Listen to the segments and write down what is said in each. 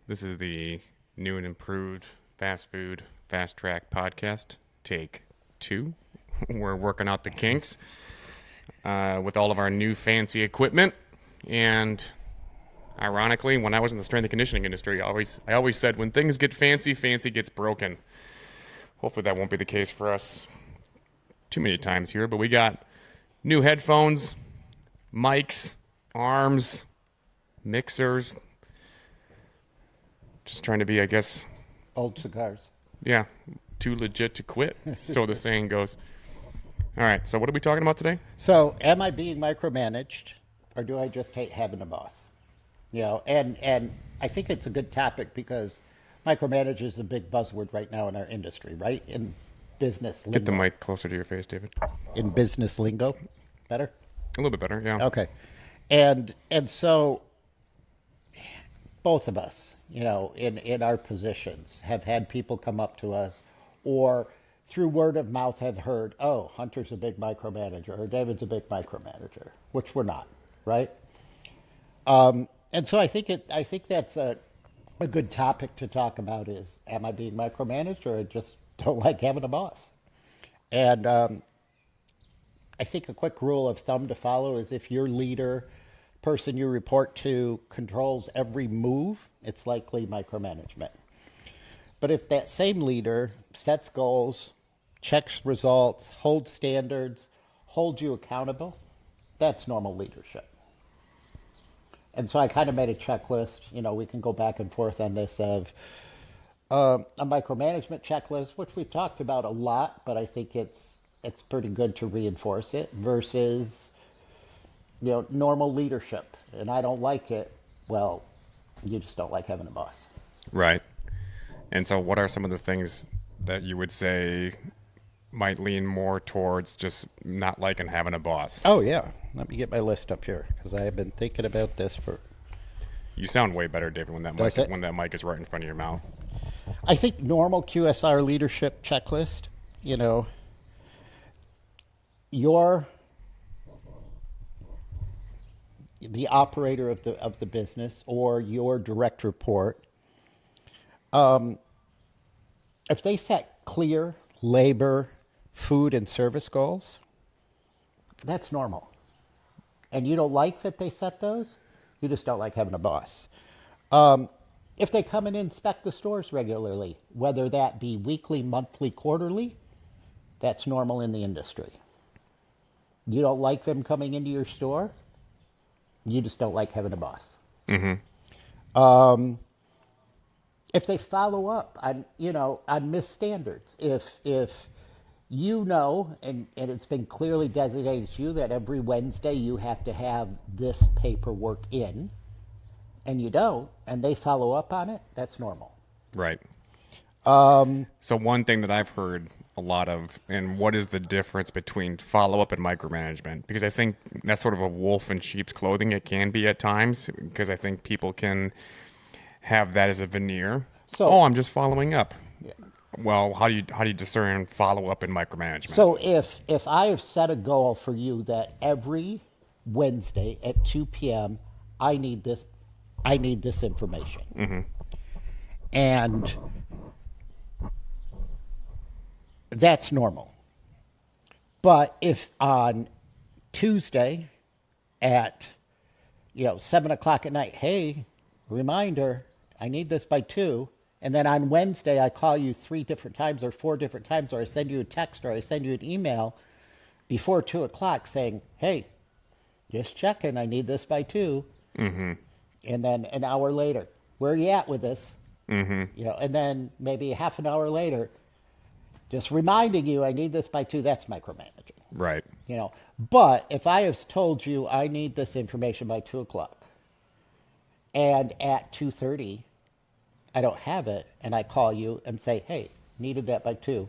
This is the new and improved fast food fast track podcast, take two. We're working out the kinks with all of our new fancy equipment. And ironically, when I was in the strength and conditioning industry, I always said when things get fancy, fancy gets broken. Hopefully that won't be the case for us too many times here, but we got new headphones, mics, arms, mixers. Just trying to be, I guess, Old cigars. yeah, too legit to quit, so the saying goes. All right, so what are we talking about today? So, am I being micromanaged, or do I just hate having a boss? And I think it's a good topic because micromanage is a big buzzword right now in our industry, right? In business lingo. Get the mic closer to your face, David. In business lingo, better. A little bit better, yeah. Okay, and so both of us, in our positions, have had people come up to us, or through word of mouth have heard, oh, Hunter's a big micromanager, or David's a big micromanager, which we're not, right? And so I think that's a good topic to talk about is, am I being micromanaged, or I just don't like having a boss? And I think a quick rule of thumb to follow is if your leader, person you report to, controls every move, it's likely micromanagement. But if that same leader sets goals, checks results, holds standards, holds you accountable, that's normal leadership. And so I kind of made a checklist. We can go back and forth on this of a micromanagement checklist, which we've talked about a lot, but I think it's pretty good to reinforce it versus normal leadership. And I don't like it. Well, you just don't like having a boss. Right. And so what are some of the things that you would say might lean more towards just not liking having a boss? Oh, yeah. Let me get my list up here because I have been thinking about this for... You sound way better, David, when that mic is right in front of your mouth. I think normal QSR leadership checklist, you're the operator of the business or your direct report. If they set clear labor, food, and service goals, that's normal. And you don't like that they set those, you just don't like having a boss. If they come and inspect the stores regularly, whether that be weekly, monthly, quarterly, that's normal in the industry. You don't like them coming into your store, you just don't like having a boss. Mm-hmm. If they follow up on missed standards, if and it's been clearly designated to you that every Wednesday you have to have this paperwork in, and you don't, and they follow up on it, that's normal. Right. So one thing that I've heard a lot of, and what is the difference between follow-up and micromanagement? Because I think that's sort of a wolf in sheep's clothing. It can be at times, because I think people can have that as a veneer. So, I'm just following up. Yeah. Well, how do you discern follow-up and micromanagement? So if I have set a goal for you that every Wednesday at 2 p.m. I need this information. Mm-hmm. And that's normal. But if on Tuesday at 7 o'clock at night, hey, reminder, I need this by 2, and then on Wednesday I call you 3 different times or 4 different times, or I send you a text or I send you an email before 2 o'clock saying, hey, just checking, I need this by 2. Mm-hmm. And then an hour later, where are you at with this? Mm-hmm. And then maybe half an hour later, just reminding you I need this by 2, that's micromanaging. Right. But if I have told you I need this information by 2 o'clock, and at 2:30 I don't have it, and I call you and say, hey, needed that by 2,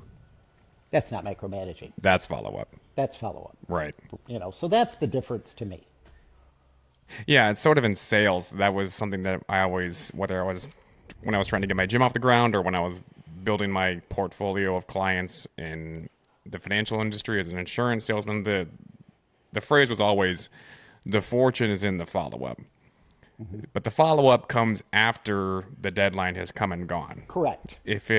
that's not micromanaging. That's follow-up. That's follow-up. Right. So that's the difference to me. Yeah, it's sort of in sales. That was something that I always, when I was trying to get my gym off the ground or when I was building my portfolio of clients in the financial industry as an insurance salesman, the phrase was always, the fortune is in the follow-up. but the follow-up comes after the deadline has come and gone. Correct. If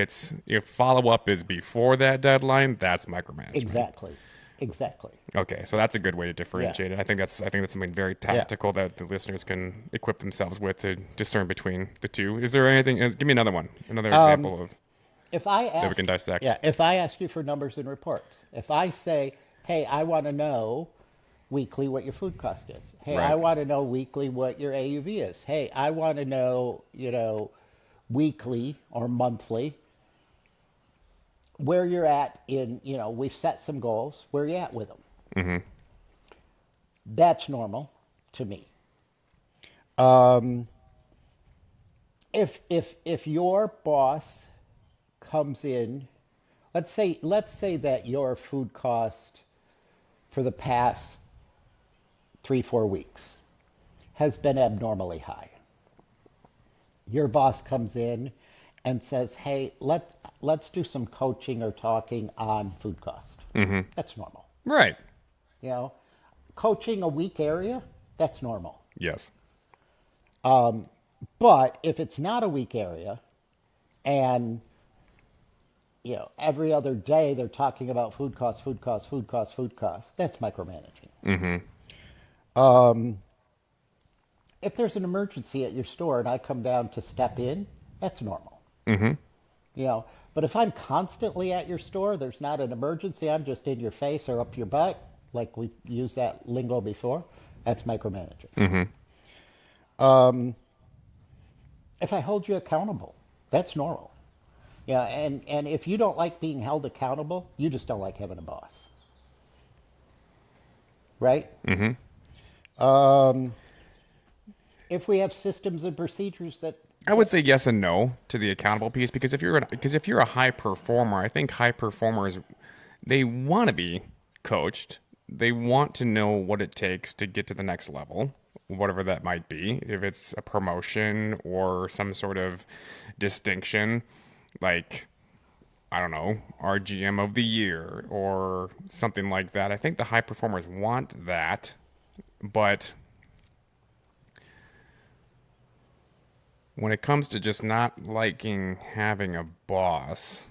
follow-up is before that deadline, that's micromanagement. Exactly. Okay, so that's a good way to differentiate it. I think that's something very tactical that the listeners can equip themselves with to discern between the two. Is there anything? Give me another one, another example of that we can dissect. Yeah, if I ask you for numbers and reports, if I say, hey, I want to know weekly what your food cost is. Hey, Right. I want to know weekly what your AUV is. Hey, I want to know, weekly or monthly where you're at in, we've set some goals. Where are you at with them? Mm-hmm. That's normal to me. If your boss comes in, let's say that your food cost for the past 3-4 weeks has been abnormally high. Your boss comes in and says, "Hey, let's do some coaching or talking on food cost." Mm-hmm. That's normal. Right. Coaching a weak area, that's normal. Yes. But if it's not a weak area, and every other day they're talking about food costs, that's micromanaging. Mm-hmm. If there's an emergency at your store and I come down to step in, that's normal. Mm-hmm. But if I'm constantly at your store, there's not an emergency, I'm just in your face or up your butt, like we've used that lingo before, that's micromanaging. Mm-hmm. If I hold you accountable, that's normal. And if you don't like being held accountable, you just don't like having a boss. Right? Mm-hmm. If we have systems and procedures that I would say yes and no to the accountable piece because if you're a high performer, I think high performers they want to be coached. They want to know what it takes to get to the next level, whatever that might be. If it's a promotion or some sort of distinction, like I don't know, RGM of the year or something like that. I think the high performers want that, but when it comes to just not liking having a boss,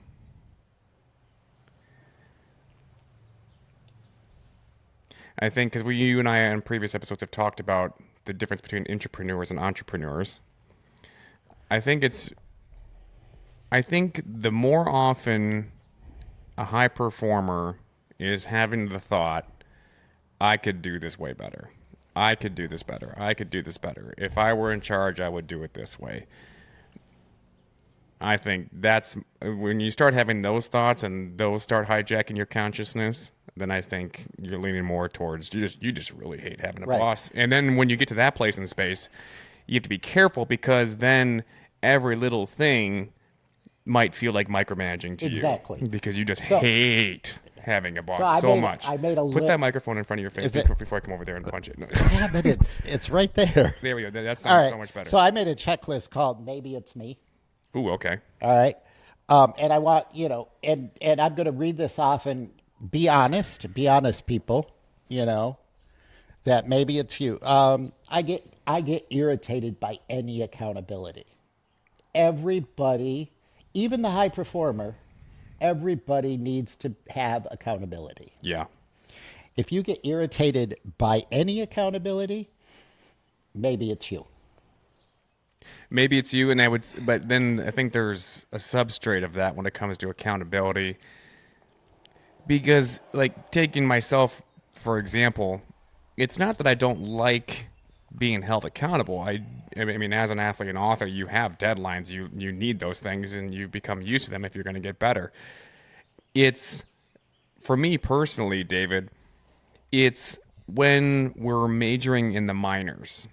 I think because you and I in previous episodes have talked about the difference between intrapreneurs and entrepreneurs. I think the more often a high performer is having the thought, I could do this way better. I could do this better. I could do this better. If I were in charge, I would do it this way. I think that's when you start having those thoughts and those start hijacking your consciousness, then I think you're leaning more towards you just really hate having a boss. And then when you get to that place in space, you have to be careful because then every little thing might feel like micromanaging to you. Because you just hate having a boss so much. Put that microphone in front of your face before I come over there and punch it. No. Yeah, but it's right there. There we go. That sounds so much better. So I made a checklist called Maybe It's Me. Ooh, okay. All right. And I want, and I'm going to read this off and be honest, people, that maybe it's you. I get irritated by any accountability. Everybody, even the high performer, everybody needs to have accountability. Yeah. If you get irritated by any accountability, maybe it's you. Maybe it's you, but then I think there's a substrate of that when it comes to accountability. Because, like, taking myself, for example, it's not that I don't like being held accountable. I mean, as an athlete and author, you have deadlines. You need those things, and you become used to them if you're going to get better. It's, for me personally, David, it's when we're majoring in the minors.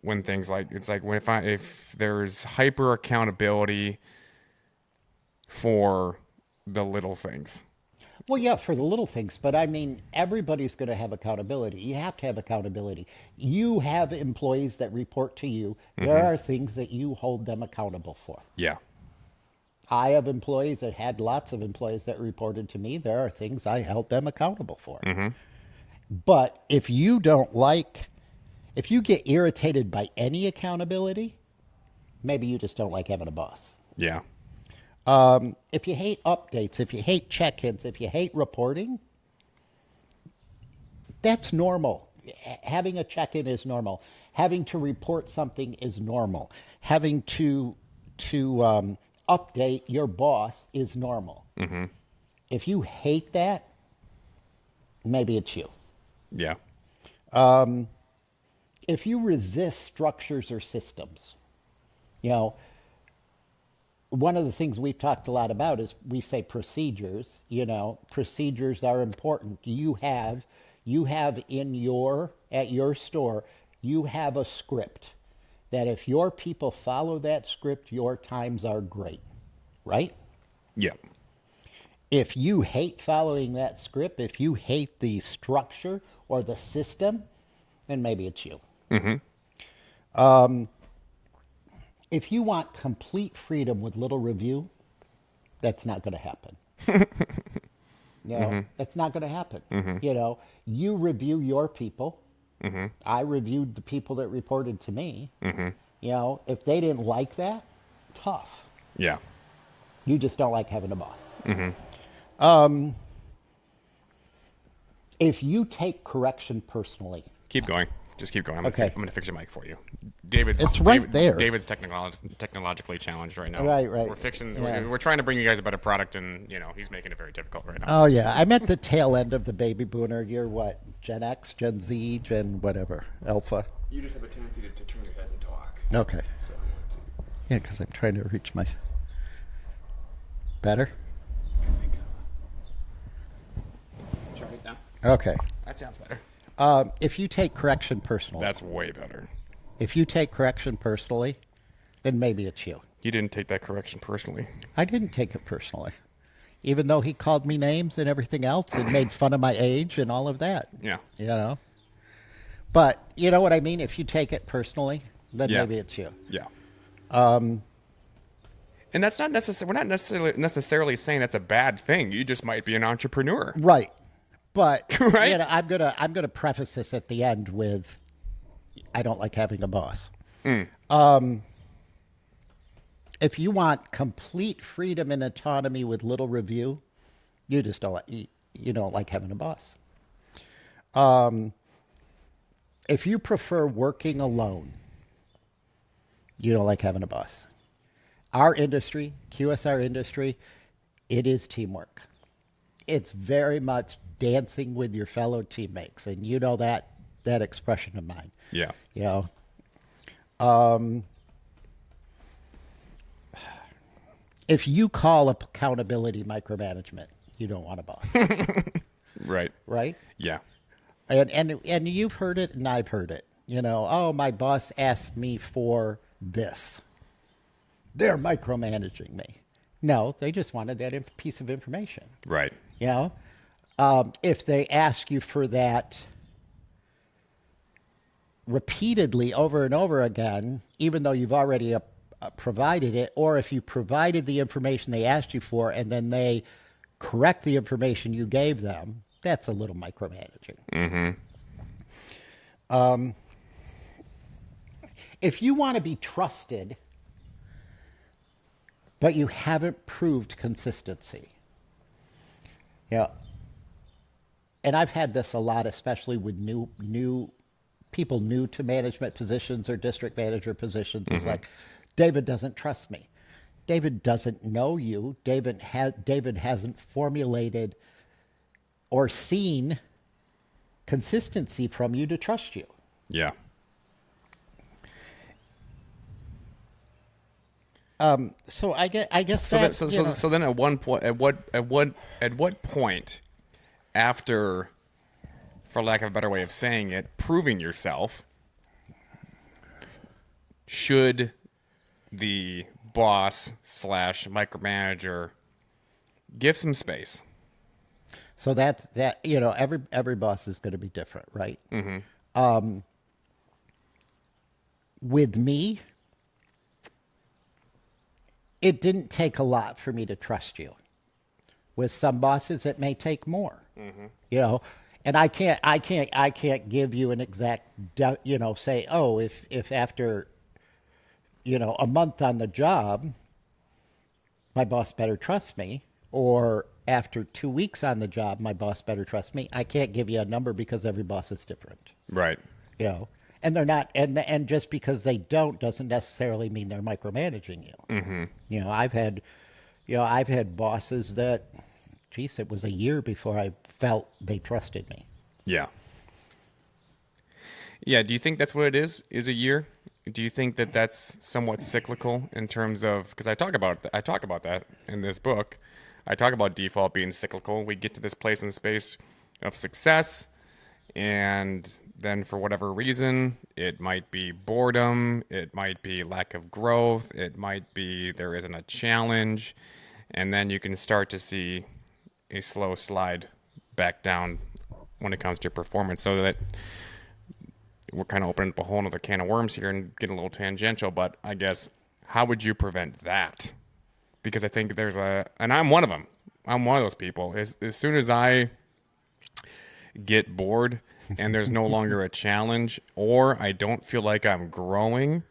When things like, it's like if there's hyper accountability for the little things. Well, yeah, for the little things, but I mean, everybody's going to have accountability. You have to have accountability. You have employees that report to you. There are things that you hold them accountable for. Yeah. I have employees that had lots of employees that reported to me. There are things I held them accountable for. But if you don't like If you get irritated by any accountability, maybe you just don't like having a boss. Yeah. If you hate updates, if you hate check-ins, if you hate reporting, that's normal. Having a check-in is normal. Having to report something is normal. Having to update your boss is normal. Mm-hmm. If you hate that, maybe it's you. Yeah. If you resist structures or systems, you know, one of the things we've talked a lot about is we say procedures. You know, procedures are important. You have at your store, you have a script that if your people follow that script, your times are great, right? Yeah. If you hate following that script, if you hate the structure or the system, then maybe it's you. Mm-hmm. If you want complete freedom with little review, that's not going to happen. You know, that's not going to happen. You know, you review your people. I reviewed the people that reported to me. You know, if they didn't like that, tough. Yeah. You just don't like having a boss. If you take correction personally, Keep going. Just keep going. I'm Okay. gonna fix your mic for you. David's It's right there. David's technologically challenged right now. Right. We're fixing. Yeah. We're trying to bring you guys a better product, and you know he's making it very difficult right now. oh yeah, I'm at the tail end of the baby boomer. You're what? Gen X, Gen Z, Gen whatever, Alpha. You just have a tendency to turn your head and talk. Okay. So, Yeah, because I'm trying to reach my. Better. try it now. Okay. That sounds better. If you take correction personally, That's way better. if you take correction personally, then maybe it's you. You didn't take that correction personally. I didn't take it personally, even though he called me names and everything else and made fun of my age and all of that. Yeah. You know. But you know what I mean. If you take it personally, then Yeah. maybe it's you. Yeah. And that's not necessarily. We're not necessarily saying that's a bad thing. You just might be an entrepreneur. Right. But Right? you know, I'm gonna preface this at the end with, I don't like having a boss. If you want complete freedom and autonomy with little review, you just don't you don't like having a boss. If you prefer working alone, you don't like having a boss. Our industry, QSR industry, it is teamwork. It's very much dancing with your fellow teammates, and you know that expression of mine. Yeah. You know, if you call accountability micromanagement, you don't want a boss, Right. right? Yeah. And you've heard it, and I've heard it. You know, oh, my boss asked me for this. They're micromanaging me. No, they just wanted that piece of information. Right. You know, if they ask you for that repeatedly over and over again, even though you've already provided it, or if you provided the information they asked you for and then they correct the information you gave them, that's a little micromanaging. If you want to be trusted, but you haven't proved consistency, yeah. And I've had this a lot, especially with new people new to management positions or district manager positions. It's like, David doesn't trust me. David doesn't know you. David hasn't formulated or seen consistency from you to trust you. Yeah. So I guess that, So then at one point, at what point, after, for lack of a better way of saying it, proving yourself, should the boss / micromanager give some space? so that you know, every boss is going to be different, right? With me, it didn't take a lot for me to trust you. With some bosses, it may take more. You know, And I can't give you an exact, say, oh, if after, a month on the job, my boss better trust me, or after 2 weeks on the job, my boss better trust me. I can't give you a number because every boss is different, Right. and they're not, and just because they don't doesn't necessarily mean they're micromanaging you. I've had bosses that, geez, it was a year before I felt they trusted me. Yeah. Yeah. Do you think that's what it is? Is a year? Do you think that that's somewhat cyclical in terms of, because I talk about that in this book. I talk about default being cyclical. We get to this place in space of success, and then for whatever reason, it might be boredom, it might be lack of growth, it might be there isn't a challenge, and then you can start to see a slow slide back down when it comes to performance. So that we're kind of opening up a whole other can of worms here and getting a little tangential, but I guess how would you prevent that? Because I think and I'm one of them. I'm one of those people. As soon as I get bored and there's no longer a challenge, or I don't feel like I'm growing,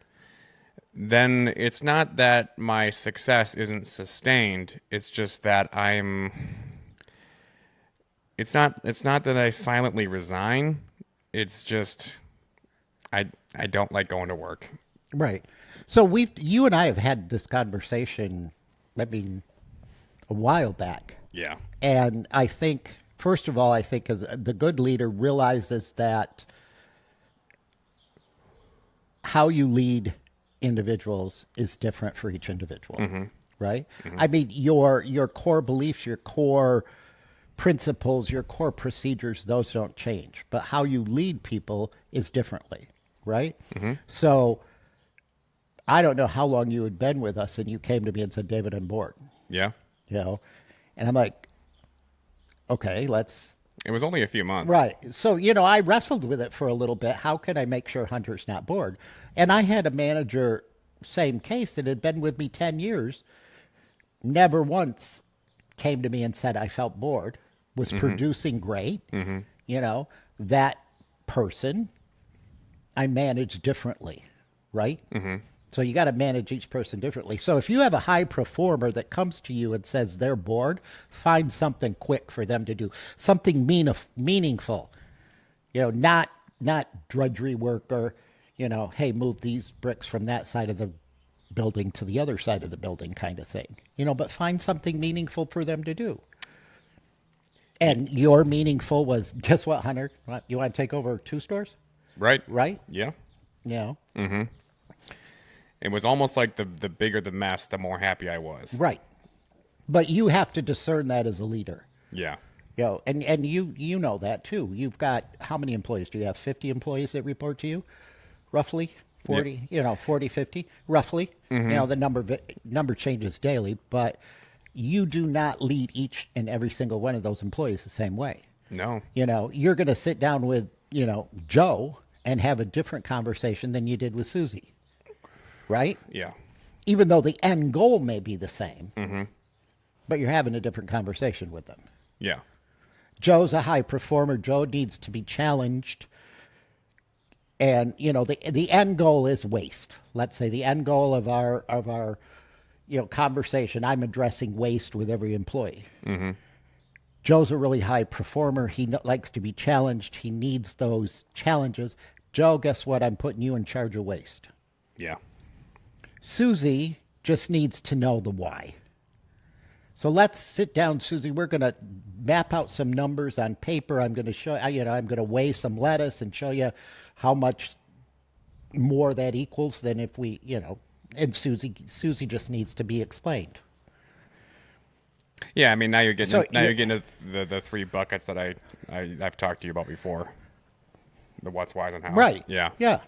then it's not that my success isn't sustained. It's just that it's not that I silently resign. It's just I don't like going to work. Right. So you and I have had this conversation, I mean, a while back. Yeah. And I think, first of all, as the good leader realizes that how you lead individuals is different for each individual, right? I mean, your core beliefs, your core principles, your core procedures, those don't change. But how you lead people is differently, right? So I don't know how long you had been with us, and you came to me and said, David, I'm bored, Yeah. And I'm like, okay, let's. It was only a few months. Right. So, I wrestled with it for a little bit. How can I make sure Hunter's not bored? And I had a manager, same case, that had been with me 10 years, never once came to me and said I felt bored, was producing great. That person I manage differently, right? So you got to manage each person differently. So if you have a high performer that comes to you and says they're bored, find something quick for them to do, something meaningful. Not drudgery work or, hey, move these bricks from that side of the building to the other side of the building kind of thing. But find something meaningful for them to do. And your meaningful was, guess what, Hunter? You want to take over 2 stores? Right. Right? Yeah. Yeah. It was almost like the bigger the mess, the more happy I was. Right. But you have to discern that as a leader. Yeah. And you know that too. You've got, how many employees do you have? 50 employees that report to you? Roughly 40, 40, 50, roughly. The number changes daily, but you do not lead each and every single one of those employees the same way. No. You're going to sit down with, Joe and have a different conversation than you did with Susie. Right? Yeah. Even though the end goal may be the same, but you're having a different conversation with them. Yeah. Joe's a high performer. Joe needs to be challenged. And, the end goal is waste. Let's say the end goal of our conversation, I'm addressing waste with every employee. Joe's a really high performer. He likes to be challenged. He needs those challenges. Joe, guess what? I'm putting you in charge of waste. Yeah. Susie just needs to know the why. So let's sit down, Susie. We're going to map out some numbers on paper. I'm going to show I'm going to weigh some lettuce and show you how much more that equals than if we, and Susie just needs to be explained. Yeah, I mean, now you're getting to the 3 buckets that I've talked to you about before. The what's, why's, and how. Right. Yeah. Yeah.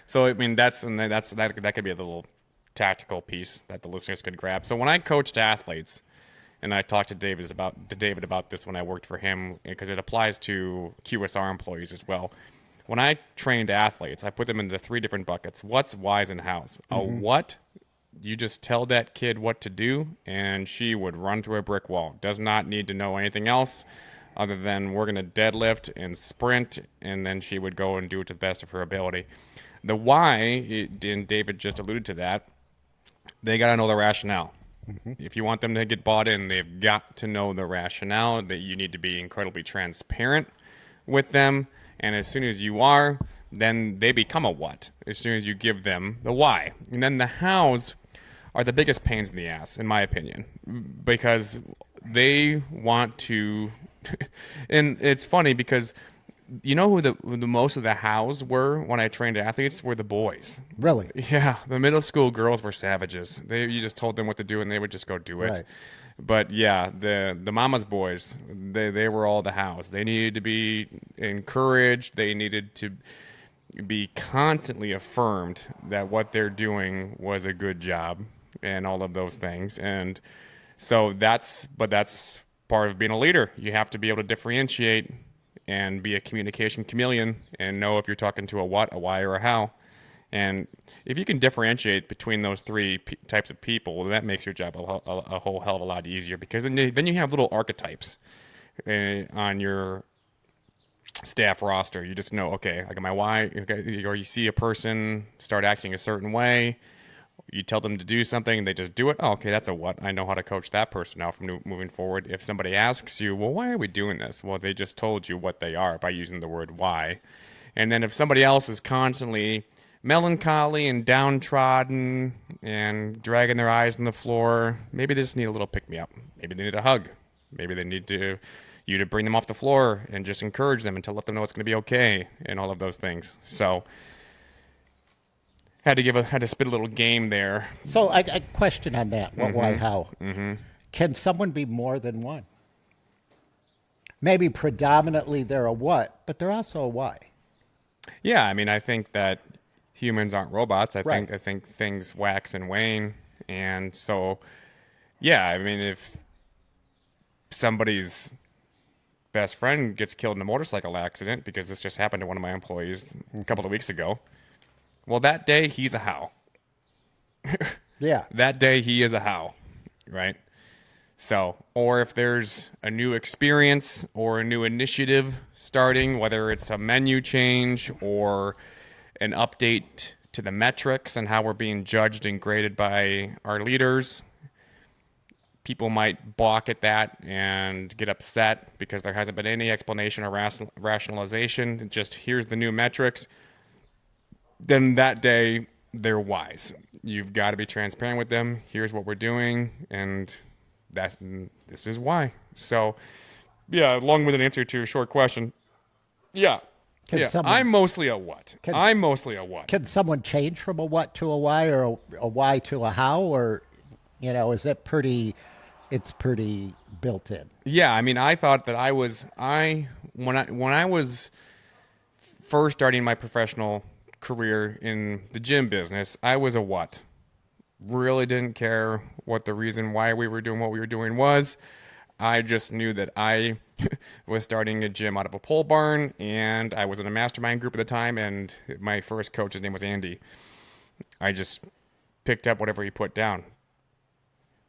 So I mean, that could be a little tactical piece that the listeners could grab. So when I coached athletes, and I talked to David about this when I worked for him, because it applies to QSR employees as well. When I trained athletes, I put them into 3 different buckets: what's, why's, and how's. A what, you just tell that kid what to do, and she would run through a brick wall. Does not need to know anything else. other than we're going to deadlift and sprint, and then she would go and do it to the best of her ability. The why, and David just alluded to that, they got to know the rationale. If you want them to get bought in, they've got to know the rationale, that you need to be incredibly transparent with them. And as soon as you are, then they become a what, as soon as you give them the why. And then the hows are the biggest pains in the ass, in my opinion, because they want to, and it's funny because you know who the most of the hows were when I trained athletes were the boys. Really? Yeah, the middle school girls were savages. You just told them what to do and they would just go do it. Right. But yeah, the mama's boys, they were all the hows. They needed to be encouraged. They needed to be constantly affirmed that what they're doing was a good job and all of those things. And so that's part of being a leader. You have to be able to differentiate and be a communication chameleon and know if you're talking to a what, a why, or a how. And if you can differentiate between those three types of people, that makes your job a whole hell of a lot easier, because then you have little archetypes on your staff roster. You just know, okay, I got my why, okay, or you see a person start acting a certain way, you tell them to do something and they just do it. Oh, okay, that's a what. I know how to coach that person now from moving forward. If somebody asks you, well, why are we doing this? Well, they just told you what they are by using the word why. And then if somebody else is constantly melancholy and downtrodden and dragging their eyes on the floor, maybe they just need a little pick-me-up. Maybe they need a hug. Maybe they need you to bring them off the floor and just encourage them and to let them know it's going to be okay and all of those things. So had to spit a little game there. So a question on that. What, why, how? Can someone be more than one? Maybe predominantly they're a what, but they're also a why. Yeah, I mean, I think that humans aren't robots. I Right. think things wax and wane, and so yeah, I mean, if somebody's best friend gets killed in a motorcycle accident, because this just happened to one of my employees a couple of weeks ago, well, that day he's a how. Yeah. That day he is a how, right? So, or if there's a new experience or a new initiative starting, whether it's a menu change or an update to the metrics and how we're being judged and graded by our leaders, people might balk at that and get upset because there hasn't been any explanation or rationalization. Just here's the new metrics. Then that day, they're wise. You've got to be transparent with them. Here's what we're doing, and this is why. So, yeah, long-winded answer to your short question. Yeah. I'm mostly a what. I'm mostly a what. Can someone change from a what to a why, or a why to a how, or is it it's pretty built in? Yeah, I mean, I thought that when I was first starting my professional career in the gym business, I was a what. Really didn't care what the reason why we were doing what we were doing was. I just knew that I was starting a gym out of a pole barn, and I was in a mastermind group at the time, and my first coach, his name was Andy. I just picked up whatever he put down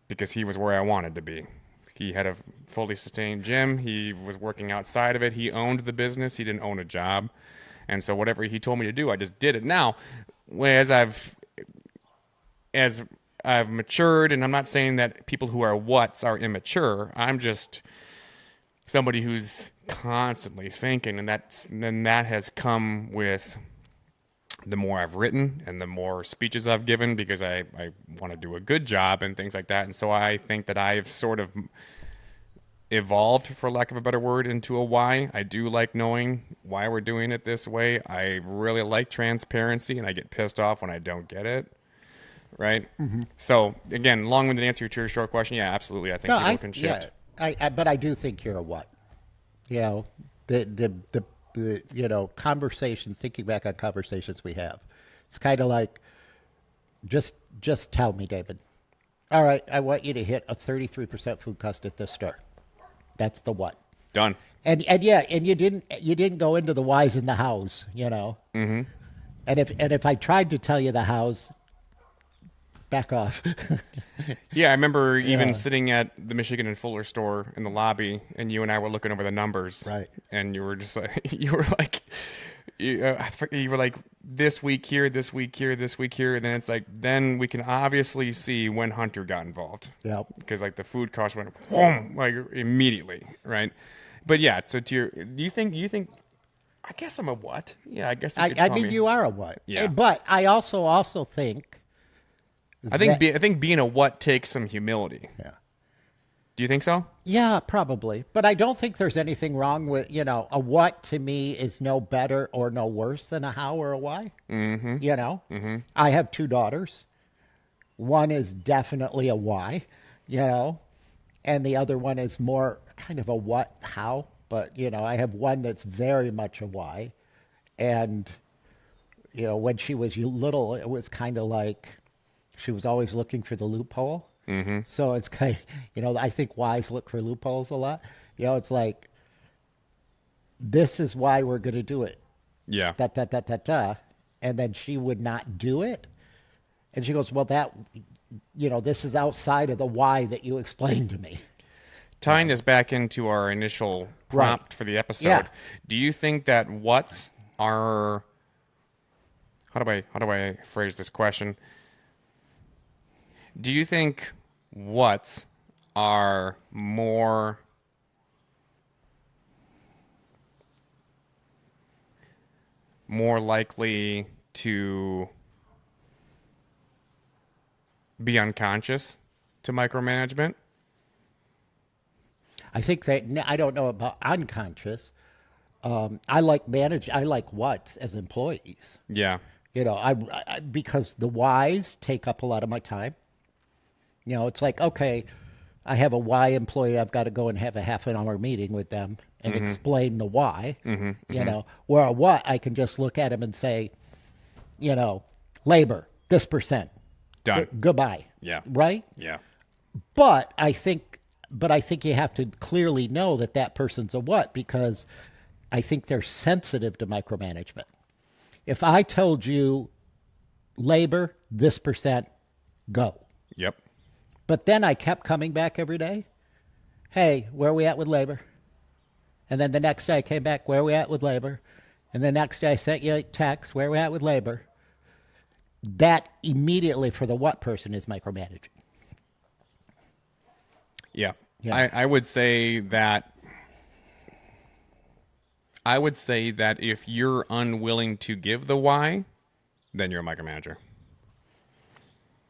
because he was where I wanted to be. He had a fully sustained gym. He was working outside of it. He owned the business. He didn't own a job. And so whatever he told me to do, I just did it. Now, as I've matured, and I'm not saying that people who are whats are immature. I'm just somebody who's constantly thinking, and that has come with the more I've written and the more speeches I've given, because I want to do a good job and things like that. And so I think that I've sort of evolved, for lack of a better word, into a why. I do like knowing why we're doing it this way. I really like transparency, and I get pissed off when I don't get it. Right? Mm-hmm. So, again, long-winded answer to your short question. Yeah, absolutely. I think people can shift. Yeah, but I do think you're a what. The conversations, thinking back on conversations we have, it's kind of like, just tell me, David. All right, I want you to hit a 33% food cost at this store. That's the what. Done. And you didn't go into the whys and the hows, Mm-hmm. And if I tried to tell you the hows, back off. Yeah, I remember even Yeah. sitting at the Michigan and Fuller store in the lobby, and you and I were looking over the numbers, Right. and you were just like, you were like, this week here, this week here, this week here, and then it's like, then we can obviously see when Hunter got involved, Yep. because like the food cost went whoom, like immediately, right? But yeah, so do you think? I guess I'm a what? Yeah, I guess you could I call mean, me. you are a what? Yeah. But I also think I think being a what takes some humility. yeah. Do you think so? Yeah, probably. But I don't think there's anything wrong with, a what to me is no better or no worse than a how or a why. Mm-hmm. I have two daughters. One is definitely a why, and the other one is more kind of a what, how. But, I have one that's very much a why. And, when she was little, it was kind of like she was always looking for the loophole. Mm-hmm. So it's kind of, I think whys look for loopholes a lot. It's like, this is why we're going to do it. Yeah. Da, da, da, da, da. And then she would not do it. And she goes, well, this is outside of the why that you explained to me. Tying this back into our initial prompt for the episode, Yeah. do you think that what's are how do I phrase this question? Do you think what's are more likely to be unconscious to micromanagement? I think that, I don't know about unconscious. I like what's as employees. Yeah. Because the whys take up a lot of my time. It's like, okay, I have a why employee. I've got to go and have a half an hour meeting with them and explain the why. Where a what, I can just look at them and say, labor, this percent. Done. Goodbye. Yeah. Right? Yeah. But I think you have to clearly know that person's a what, because I think they're sensitive to micromanagement. If I told you labor, this percent, go. Yep. But then I kept coming back every day. Hey, where are we at with labor? And then the next day I came back, where are we at with labor? And the next day I sent you a text, where are we at with labor? That immediately for the what person is micromanaging. Yeah. Yeah. I would say that if you're unwilling to give the why, then you're a micromanager.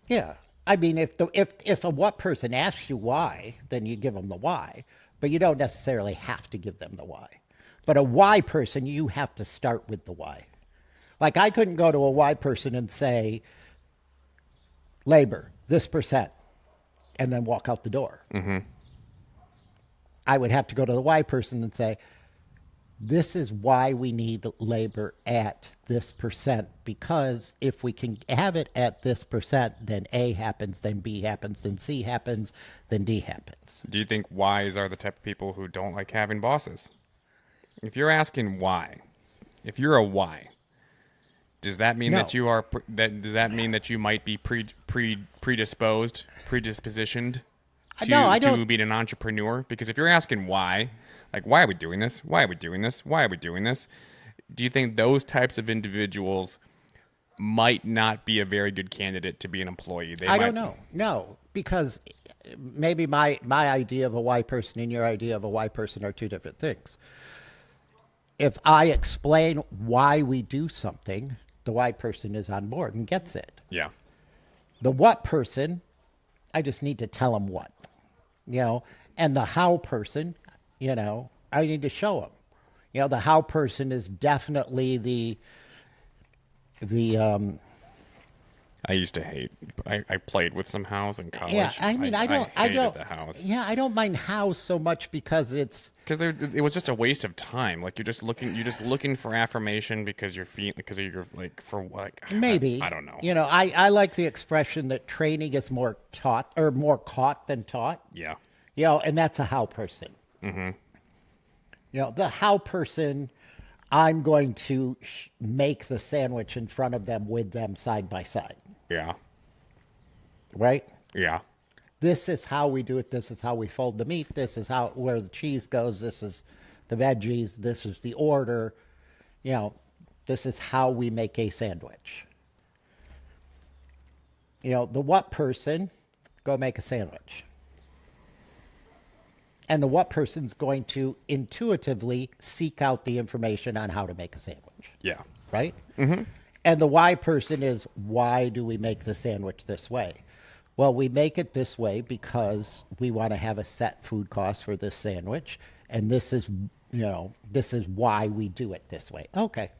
Yeah. I mean, if a what person asks you why, then you give them the why, but you don't necessarily have to give them the why. But a why person, you have to start with the why. Like, I couldn't go to a why person and say, labor, this percent, and then walk out the door. Mm-hmm. I would have to go to the why person and say, this is why we need labor at this percent, because if we can have it at this percent, then A happens, then B happens, then C happens, then D happens. Do you think whys are the type of people who don't like having bosses? If you're asking why, if you're a why, does that mean No. that you are does that mean that you might be predispositioned to, No, I to don't. being an entrepreneur? Because if you're asking why, like, why are we doing this? Why are we doing this? Why are we doing this? Do you think those types of individuals might not be a very good candidate to be an employee? I don't know. No, because maybe my idea of a why person and your idea of a why person are two different things. If I explain why we do something, the why person is on board and gets it. Yeah. The what person, I just need to tell them what, and the how person, I need to show them. The how person is definitely the I used to hate. I played with some hows in college. yeah. I mean, I hated don't. the hows. Yeah, I don't mind how so much because it's Because it was just a waste of time. Like you're just looking for affirmation because you're like for what? maybe I don't know. I like the expression that training is more taught or more caught than taught. Yeah. And that's a how person. Mm-hmm. The how person, I'm going to make the sandwich in front of them with them side by side. Yeah. right? Yeah. This is how we do it. This is how we fold the meat. This is how where the cheese goes. This is the veggies. This is the order. You know, this is how we make a sandwich. You know, the what person, go make a sandwich. And the what person's going to intuitively seek out the information on how to make a sandwich, Yeah. right? Mm-hmm. And the why person is, why do we make the sandwich this way? Well, we make it this way because we want to have a set food cost for this sandwich. And this is, this is why we do it this way. Okay.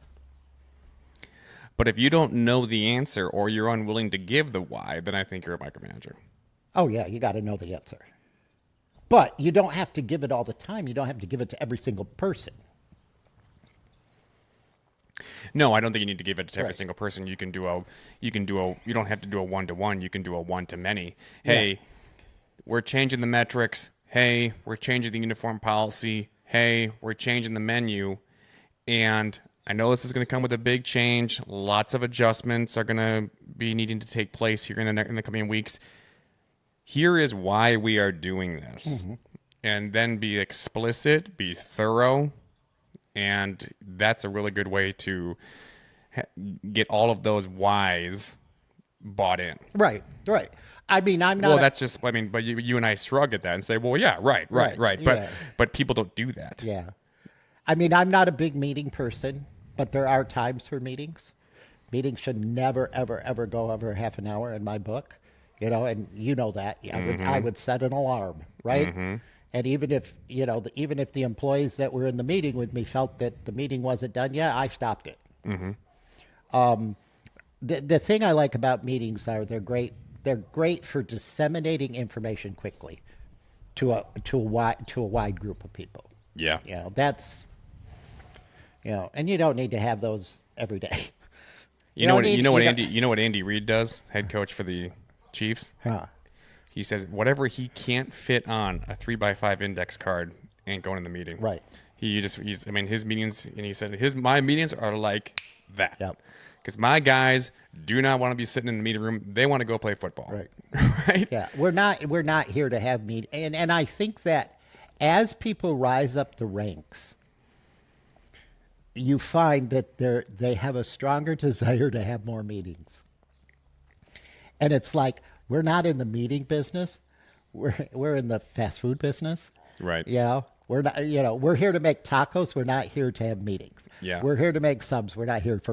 But if you don't know the answer or you're unwilling to give the why, then I think you're a micromanager. Oh, yeah, you got to know the answer. But you don't have to give it all the time. You don't have to give it to every single person. No, I don't think you need to give it to every Right. single person. You don't have to do a one-to-one. You can do a one-to-many. Hey, Yeah. we're changing the metrics. Hey, we're changing the uniform policy. Hey, we're changing the menu. And I know this is going to come with a big change. Lots of adjustments are going to be needing to take place here in the coming weeks. Here is why we are doing this. Mm-hmm. And then be explicit, be thorough. And that's a really good way to get all of those whys bought in. Right, right. I mean, I'm not. Well, that's just, I mean, but you and I shrug at that and say, well, yeah, right. Right, But yeah. but people don't do that. Yeah. I mean, I'm not a big meeting person, but there are times for meetings. Meetings should never, ever, ever go over half an hour in my book, and you know that. Yeah, I would set an alarm, right? And even if, even if the employees that were in the meeting with me felt that the meeting wasn't done yet, I stopped it. The thing I like about meetings are they're great. They're great for disseminating information quickly to a wide group of people. Yeah. That's, and you don't need to have those every day. You know what Andy Reid does, head coach for the Chiefs? Huh. He says whatever he can't fit on a 3x5 index card ain't going in the meeting. Right. His meetings, and he said my meetings are like that. Yep. Because my guys do not want to be sitting in the meeting room. They want to go play football. Right. Right? Yeah. We're not here to have meet. And I think that as people rise up the ranks, you find that they have a stronger desire to have more meetings. And it's like, we're not in the meeting business. We're in the fast food business. Right. We're not, we're here to make tacos. We're not here to have meetings. Yeah. We're here to make subs. We're not here to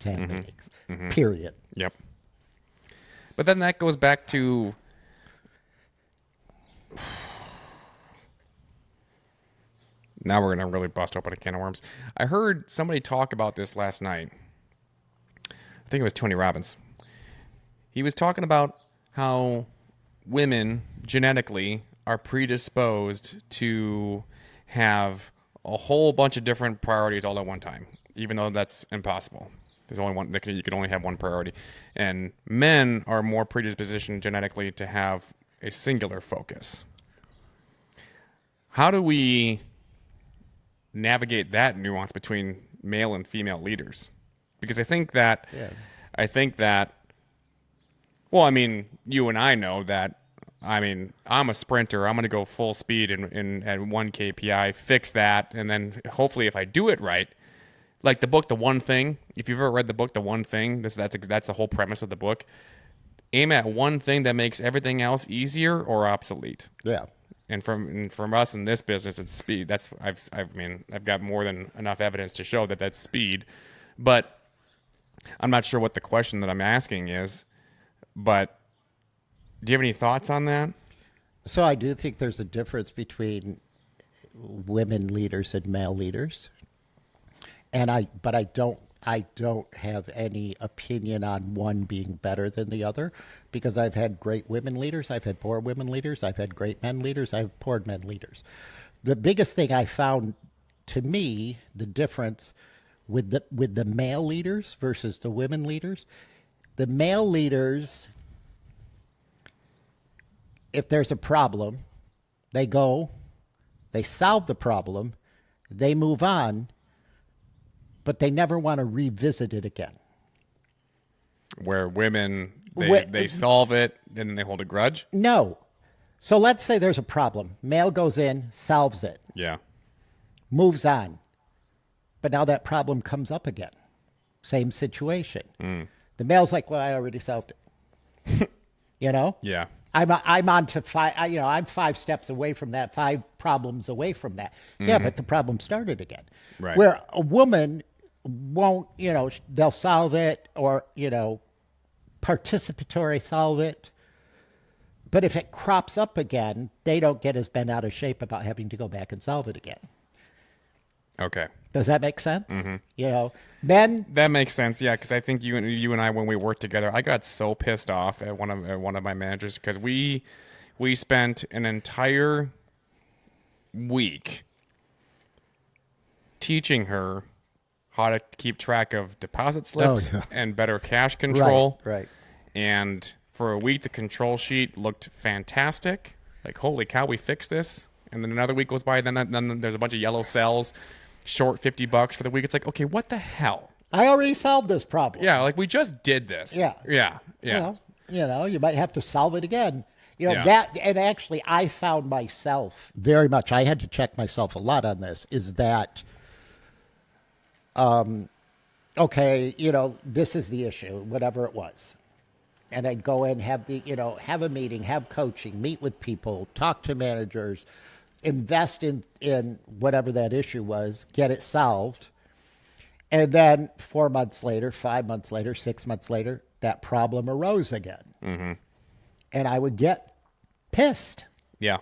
have meetings. Period. Yep. But then that goes back to now we're going to really bust open a can of worms. I heard somebody talk about this last night. I think it was Tony Robbins. He was talking about how women genetically are predisposed to have a whole bunch of different priorities all at one time, even though that's impossible. There's only one. You can only have one priority, and men are more predispositioned genetically to have a singular focus. How do we navigate that nuance between male and female leaders? Because I think that, well, I mean, you and I know that. I mean, I'm a sprinter. I'm going to go full speed in at 1 kpi, fix that, and then hopefully if I do it right, like the book, The One Thing. If you've ever read the book, The One Thing, that's the whole premise of the book. Aim at one thing that makes everything else easier or obsolete. Yeah. And from us in this business, it's speed. I've got more than enough evidence to show that that's speed. But I'm not sure what the question that I'm asking is. But do you have any thoughts on that? So I do think there's a difference between women leaders and male leaders. But I don't have any opinion on one being better than the other, because I've had great women leaders, I've had poor women leaders, I've had great men leaders, I've poor men leaders. The biggest thing I found, to me, the difference with the male leaders versus the women leaders, the male leaders, if there's a problem, they go, they solve the problem, they move on, but they never want to revisit it again. Where women They solve it, and then they hold a grudge? No. So let's say there's a problem. Mail goes in, solves it, Yeah. moves on. But now that problem comes up again. Same situation. The mail's like, well, I already solved it. You know? Yeah. I'm on to five, I'm 5 steps away from that, 5 problems away from that. Yeah, but the problem started again. Right. Where a woman won't, they'll solve it or, participatory solve it. But if it crops up again, they don't get as bent out of shape about having to go back and solve it again. Okay. Does that make sense? Men. That makes sense, yeah, because I think you and I, when we worked together, I got so pissed off at one of my managers because we spent an entire week teaching her how to keep track of deposit slips and better cash control. Right. And for a week, the control sheet looked fantastic. Like, holy cow, we fixed this. And then another week goes by, then there's a bunch of yellow cells, short $50 for the week. It's like, okay, what the hell? I already solved this problem. Yeah, like we just did this. Yeah. Yeah. Well, you might have to solve it again. Yeah. That, and actually I found myself very much, I had to check myself a lot on this, is that, okay, this is the issue, whatever it was. And I'd go in, have a meeting, have coaching, meet with people, talk to managers, invest in whatever that issue was, get it solved. And then 4 months later, 5 months later, 6 months later, that problem arose again. Mm-hmm. And I would get pissed. Yeah.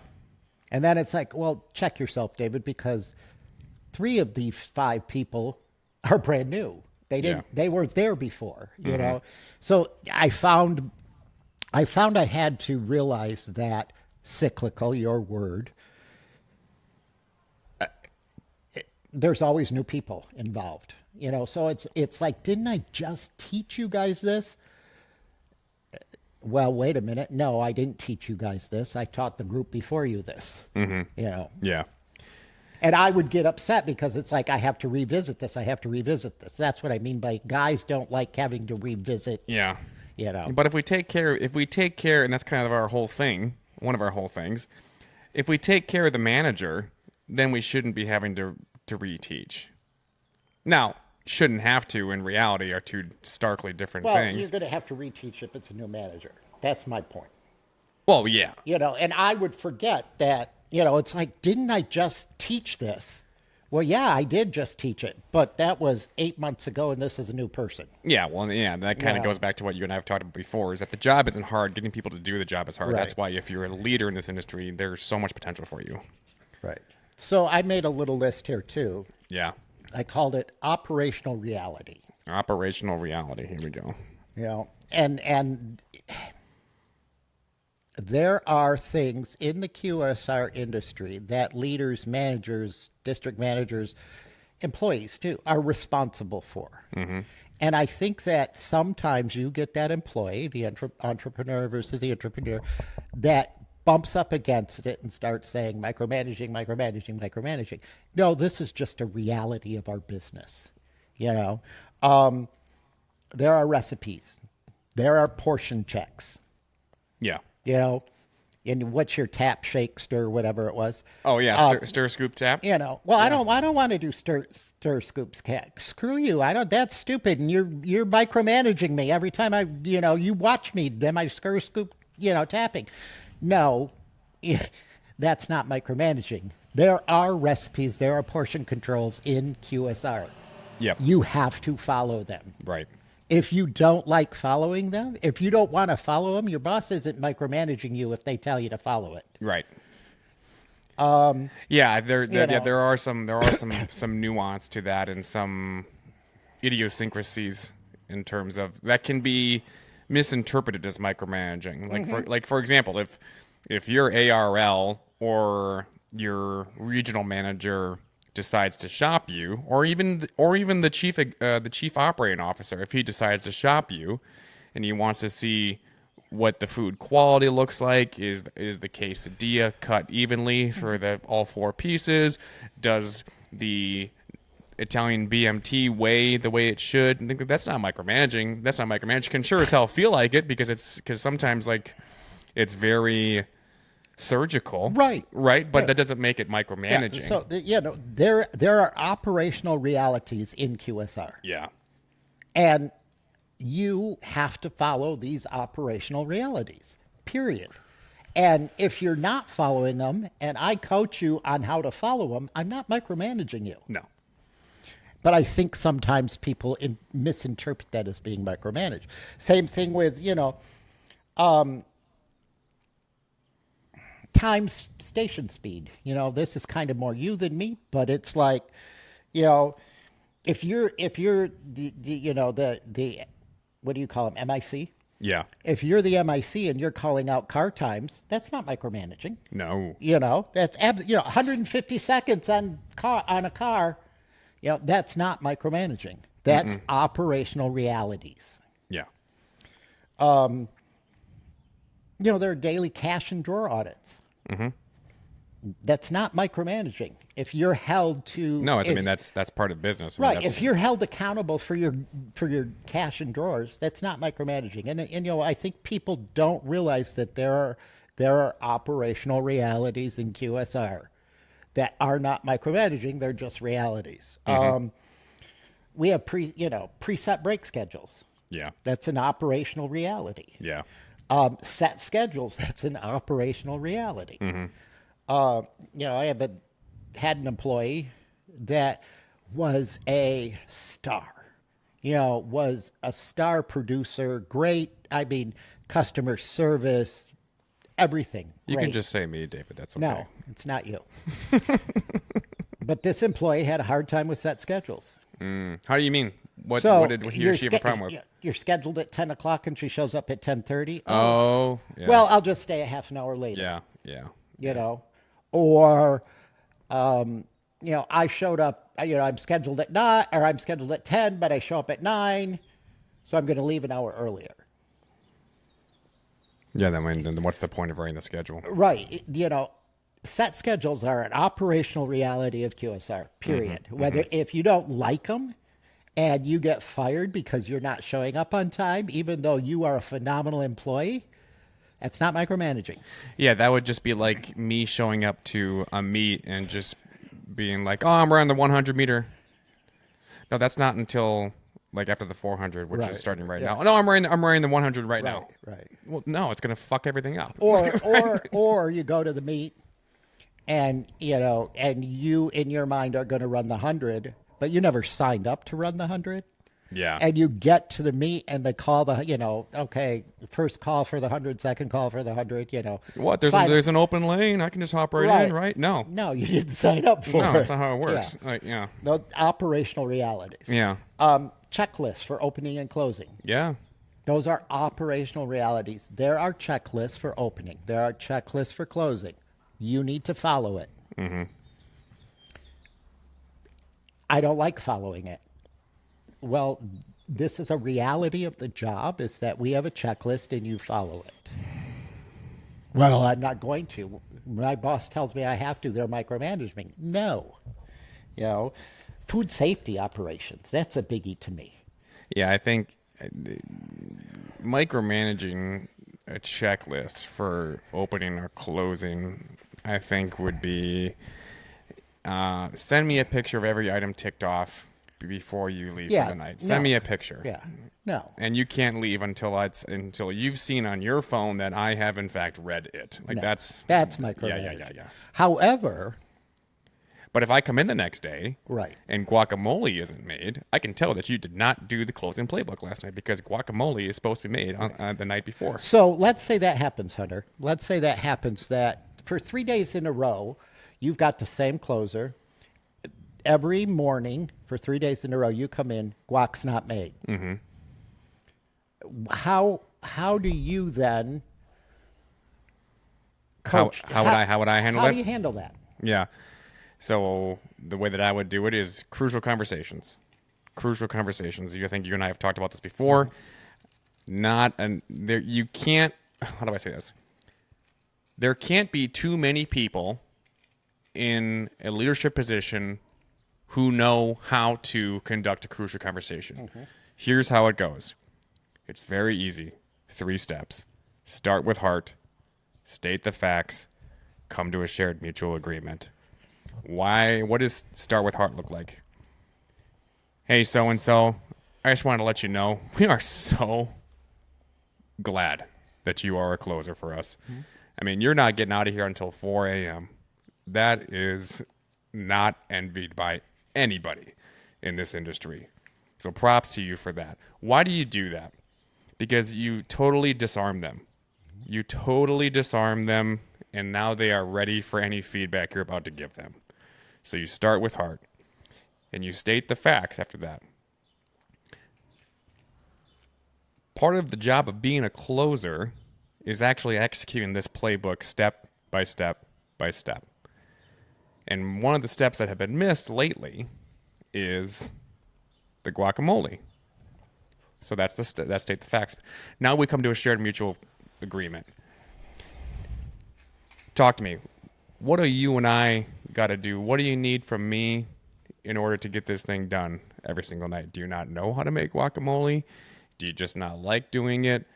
And then it's like, well, check yourself, David, because 3 of these 5 people are brand new. They weren't there before, you know? So I found I had to realize that cyclical, your word, there's always new people involved, so it's like, didn't I just teach you guys this? Well, wait a minute. No, I didn't teach you guys this. I taught the group before you this, Yeah. And I would get upset because it's like, I have to revisit this. That's what I mean by guys don't like having to revisit. Yeah. But if we take care, and that's kind of our whole thing, one of our whole things, if we take care of the manager, then we shouldn't be having to reteach. Now, shouldn't have to, in reality, are 2 starkly different things. You're going to have to reteach if it's a new manager. That's my point. Well, yeah. And I would forget that, it's like, didn't I just teach this? Well, yeah, I did just teach it, but that was 8 months ago, and this is a new person. Yeah, well, yeah, that kind of goes back to what you and I have talked about before, is that the job isn't hard. Getting people to do the job is hard. Right. That's why if you're a leader in this industry, there's so much potential for you. Right. So I made a little list here, too. Yeah. I called it operational reality. Operational reality. Here we go. And there are things in the QSR industry that leaders, managers, district managers, employees too, are responsible for. Mm-hmm. And I think that sometimes you get that employee, the entrepreneur versus the entrepreneur, that bumps up against it and starts saying micromanaging. No, this is just a reality of our business. There are recipes. There are portion checks. Yeah. And what's your tap, shake, stir, whatever it was. Oh yeah, stir, scoop, tap. Well, I don't want to do stir, scoops, cat. Screw you. I don't. That's stupid. And you're micromanaging me every time you watch me. Am I stir, scoop, tapping? No, that's not micromanaging. There are recipes. There are portion controls in QSR. Yep. You have to follow them. Right. If you don't like following them, if you don't want to follow them, your boss isn't micromanaging you if they tell you to follow it. Right. There are some nuance to that and some idiosyncrasies in terms of that can be misinterpreted as micromanaging. Like for example, if your ARL or your regional manager decides to shop you, or even the chief operating officer, if he decides to shop you, and he wants to see what the food quality looks like, is the quesadilla cut evenly for all 4 pieces? Does the Italian BMT way the way it should. And think that's not micromanaging. That's not micromanaging. Can sure as hell feel like it because sometimes like it's very surgical, Right? But Yeah. that doesn't make it micromanaging. Yeah, so there are operational realities in QSR, Yeah. and you have to follow these operational realities. Period. And if you're not following them, and I coach you on how to follow them, I'm not micromanaging you. No. But I think sometimes people misinterpret that as being micromanaged. Same thing with, time station speed. This is kind of more you than me, but it's like, if you're the what do you call them, MIC? Yeah. If you're the MIC and you're calling out car times, that's not micromanaging. No. That's 150 seconds on a car. That's not micromanaging. That's operational realities. Yeah. There are daily cash and drawer audits. That's not micromanaging. If you're held to that's part of business. Right. If you're held accountable for your cash and drawers, that's not micromanaging. And I think people don't realize that there are operational realities in QSR that are not micromanaging. They're just realities. We have preset break schedules. Yeah. That's an operational reality. Yeah. Set schedules. That's an operational reality. I had an employee that was a star. Was a star producer. Great. I mean, customer service, everything. You great. can just say me, David. That's okay. No, it's not you. But this employee had a hard time with set schedules. How do you mean? What did he or she have a problem with? You're scheduled at 10 o'clock and she shows up at 10:30. Oh, yeah. Well, I'll just stay a half an hour later. Yeah. Or, I showed up, I'm scheduled at 9, or I'm scheduled at 10, but I show up at 9, so I'm going to leave an hour earlier. Yeah, then what's the point of writing the schedule? Right. Set schedules are an operational reality of QSR, period. Whether if you don't like them and you get fired because you're not showing up on time, even though you are a phenomenal employee, that's not micromanaging. Yeah, that would just be like me showing up to a meet and just being like, "Oh, I'm running the 100 meter." No, that's not until like after the 400, which is starting right now. No, I'm running the 100 right now. Right. Well, no, it's gonna fuck everything up. Or you go to the meet, and and you in your mind are going to run the 100, but you never signed up to run the 100. Yeah. And you get to the meet and they call okay, first call for the 100, second call for the 100, What? There's an open lane. I can just hop right in, right? No. No, you didn't sign up for it. No, that's not how it works. Yeah. No, operational realities. Yeah. Checklists for opening and closing. Yeah. Those are operational realities. There are checklists for opening. There are checklists for closing. You need to follow it. I don't like following it. Well, this is a reality of the job, is that we have a checklist and you follow it. Well, I'm not going to. My boss tells me I have to. They're micromanaging. No. Food safety operations, that's a biggie to me. Yeah, I think micromanaging a checklist for opening or closing, I think would be send me a picture of every item ticked off before you leave for the night. Send me a picture. Yeah. No. And you can't leave until you've seen on your phone that I have in fact read it. Like that's micromanaging. Yeah. However, but if I come in the next day, right, and guacamole isn't made, I can tell that you did not do the closing playbook last night because guacamole is supposed to be made on the night before. So let's say that happens, Hunter. Let's say that happens that for 3 days in a row, you've got the same closer. Every morning for 3 days in a row, you come in, guac's not made. How do you then coach? How would I handle How that? do you handle that? Yeah. So the way that I would do it is crucial conversations. Crucial conversations. You think you and I have talked about this before. You can't. How do I say this? There can't be too many people in a leadership position who know how to conduct a crucial conversation. Here's how it goes. It's very easy. 3 steps. Start with heart. State the facts. Come to a shared mutual agreement. What does start with heart look like? Hey, so-and-so, I just wanted to let you know we are so glad that you are a closer for us. I mean, you're not getting out of here until 4 a.m. That is not envied by anybody in this industry. So props to you for that. Why do you do that? Because you totally disarm them. You totally disarm them, and now they are ready for any feedback you're about to give them. So you start with heart, and you state the facts after that. Part of the job of being a closer is actually executing this playbook step by step by step. And one of the steps that have been missed lately is the guacamole. So that's that state the facts. Now we come to a shared mutual agreement. Talk to me. What do you and I got to do? What do you need from me in order to get this thing done every single night? Do you not know how to make guacamole? Do you just not like doing it?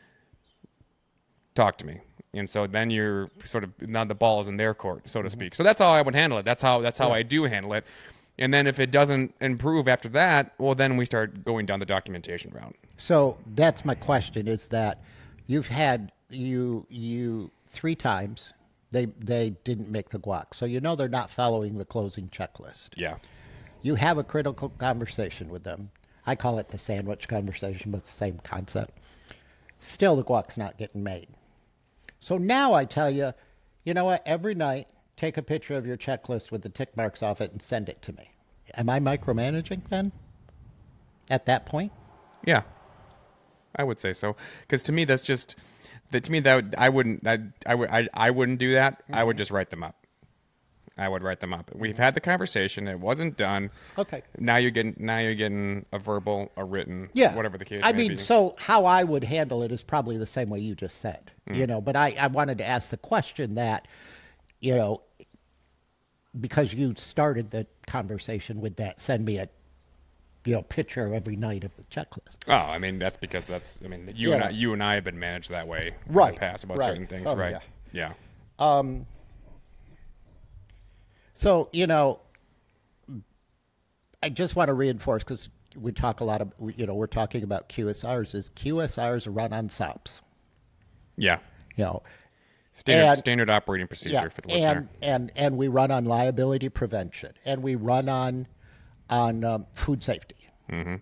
Talk to me. And so then you're sort of, now the ball is in their court, so to speak. So that's how I would handle it. That's how I do handle it. And then if it doesn't improve after that, well, then we start going down the documentation route. So that's my question, is that you've had you 3 times they didn't make the guac. So you know they're not following the closing checklist. Yeah. You have a critical conversation with them. I call it the sandwich conversation, but it's the same concept. Still the guac's not getting made. So now I tell you, you know what? Every night, take a picture of your checklist with the tick marks off it and send it to me. Am I micromanaging then? At that point? Yeah. I would say so. Because to me, that's just, to me, that I wouldn't do that. I would just write them up. I would write them up. We've had the conversation. It wasn't done. Okay. Now you're getting a verbal, a written, Yeah. whatever the case I may mean, be. so how I would handle it is probably the same way you just said, you know, but I wanted to ask the question that, you know, because you started the conversation with that, send me a, you know, picture every night of the checklist. Oh, I mean, that's because you Yeah. you and I have been managed that way in Right, the past about right. certain things, Oh, right? Yeah. So, you know, I just want to reinforce, because we talk a lot of, you know, we're talking about QSRs, is QSRs run on SOPs, Yeah. you know. Standard operating procedure for the listener. And we run on liability prevention, and we run on food safety. Mm-hmm.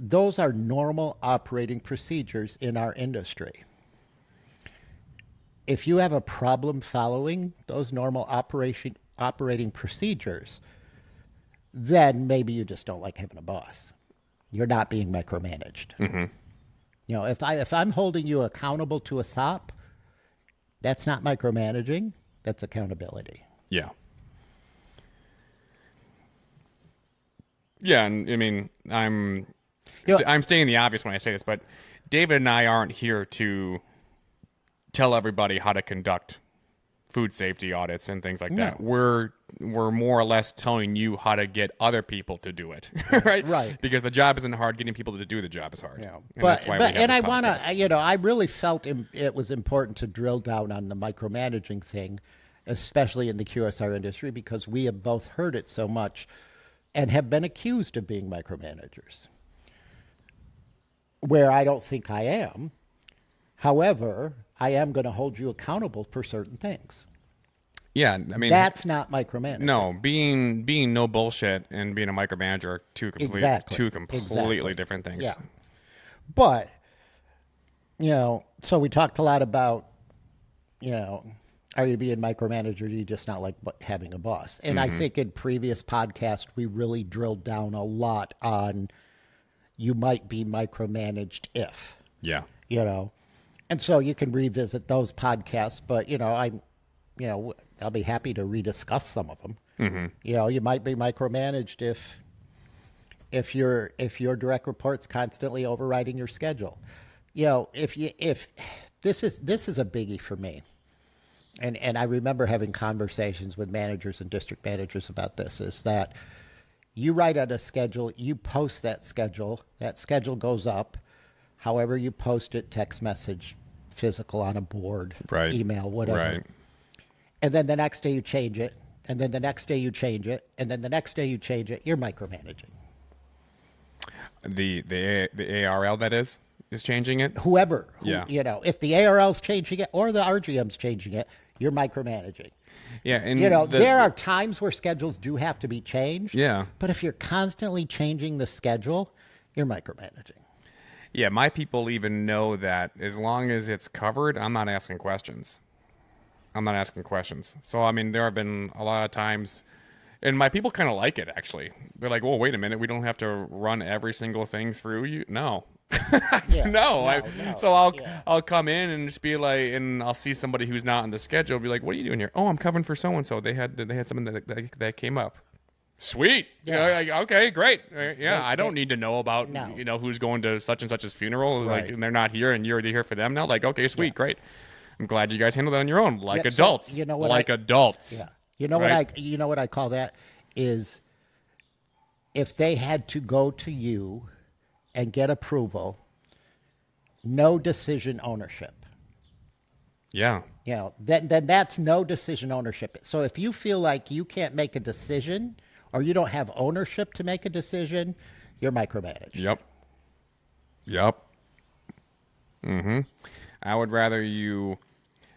Those are normal operating procedures in our industry. If you have a problem following those normal operating procedures, then maybe you just don't like having a boss. You're not being micromanaged. Mm-hmm. You know, if I'm holding you accountable to a SOP, that's not micromanaging. That's accountability. Yeah. Yeah, and I mean, I'm stating the obvious when I say this, but David and I aren't here to tell everybody how to conduct food safety audits and things like that. We're more or less telling you how to get other people to do it, right? Right. Because the job isn't hard. Getting people to do the job is hard. Yeah. And that's why we have and this I want podcast. to, you know, I really felt it was important to drill down on the micromanaging thing, especially in the QSR industry, because we have both heard it so much and have been accused of being micromanagers, where I don't think I am. However, I am going to hold you accountable for certain things. Yeah, I mean, That's not micromanaging. no, being no bullshit and being a micromanager are two completely Exactly. different things. Yeah. But, you know, so we talked a lot about, you know, are you being micromanaged or do you just not like having a boss? And I think in previous podcasts, we really drilled down a lot on you might be micromanaged if, Yeah. you know. And so you can revisit those podcasts, but, you know, I'll be happy to rediscuss some of them. Mm-hmm. You know, you might be micromanaged if your direct report's constantly overriding your schedule. You know, if this is a biggie for me. And I remember having conversations with managers and district managers about this, is that You write out a schedule, you post that schedule goes up. However you post it, text message, physical on a board, Right. email, whatever. Right. And then the next day you change it, and then the next day you change it, and then the next day you change it. You're micromanaging. The ARL that is changing it. Whoever, Yeah. if the ARL's changing it or the RGM's changing it, you're micromanaging. Yeah, and There are times where schedules do have to be changed. Yeah. But if you're constantly changing the schedule, you're micromanaging. Yeah, my people even know that as long as it's covered, I'm not asking questions. So, I mean, there have been a lot of times, and my people kind of like it, actually. They're like, well, wait a minute, we don't have to run every single thing through you. No. Yeah. No. No. So Yeah. I'll come in and just be like, and I'll see somebody who's not on the schedule, be like, what are you doing here? Oh, I'm covering for so-and-so. They had something that came up. Sweet. Yeah. Yeah. Okay, great. I don't need to know about, No. who's going to such and such's funeral. Right. Like, and they're not here and you're already here for them now. Like, okay, sweet, great. I'm glad you guys handle that on your own, like Yeah, so adults. you know what like adults. Yeah. You know what I call that is if they had to go to you and get approval, no decision ownership. Yeah. Then that's no decision ownership. So if you feel like you can't make a decision or you don't have ownership to make a decision, you're micromanaged. Yep. I would rather you.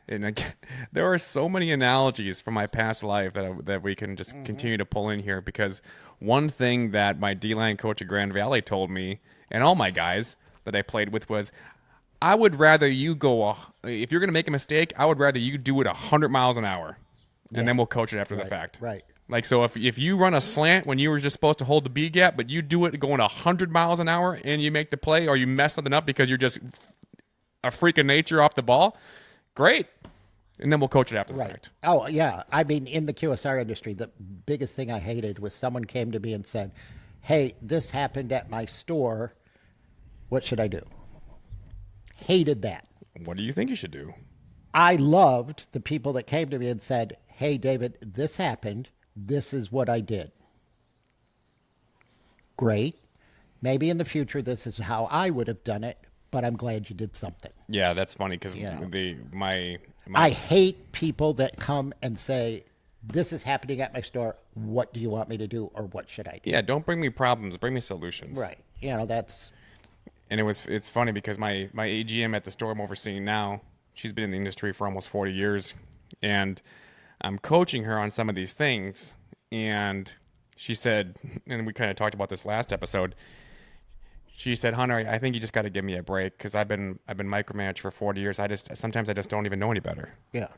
And again, there are so many analogies from my past life that we can just continue to pull in here, because one thing that my D-line coach at Grand Valley told me, and all my guys that I played with, was I would rather you go, if you're going to make a mistake, I would rather you do it 100 miles an hour, and then we'll coach it after the fact. Right. Like, so if you run a slant when you were just supposed to hold the B gap, but you do it going 100 miles an hour and you make the play, or you mess something up because you're just a freak of nature off the ball, great. And then we'll coach it after the fact. Oh, yeah. I mean, in the QSR industry, the biggest thing I hated was someone came to me and said, hey, this happened at my store. What should I do? Hated that. What do you think you should do? I loved the people that came to me and said, hey, David, this happened. This is what I did. Great. Maybe in the future, this is how I would have done it, but I'm glad you did something. Yeah, that's funny because I hate people that come and say, this is happening at my store. What do you want me to do, or what should I do? Yeah, don't bring me problems. Bring me solutions. Right. That's... And it's funny because my AGM at the store I'm overseeing now, she's been in the industry for almost 40 years, and I'm coaching her on some of these things. And she said, and we kind of talked about this last episode, she said, Hunter, I think you just got to give me a break because I've been micromanaged for 40 years. Sometimes I just don't even know any better. Yeah.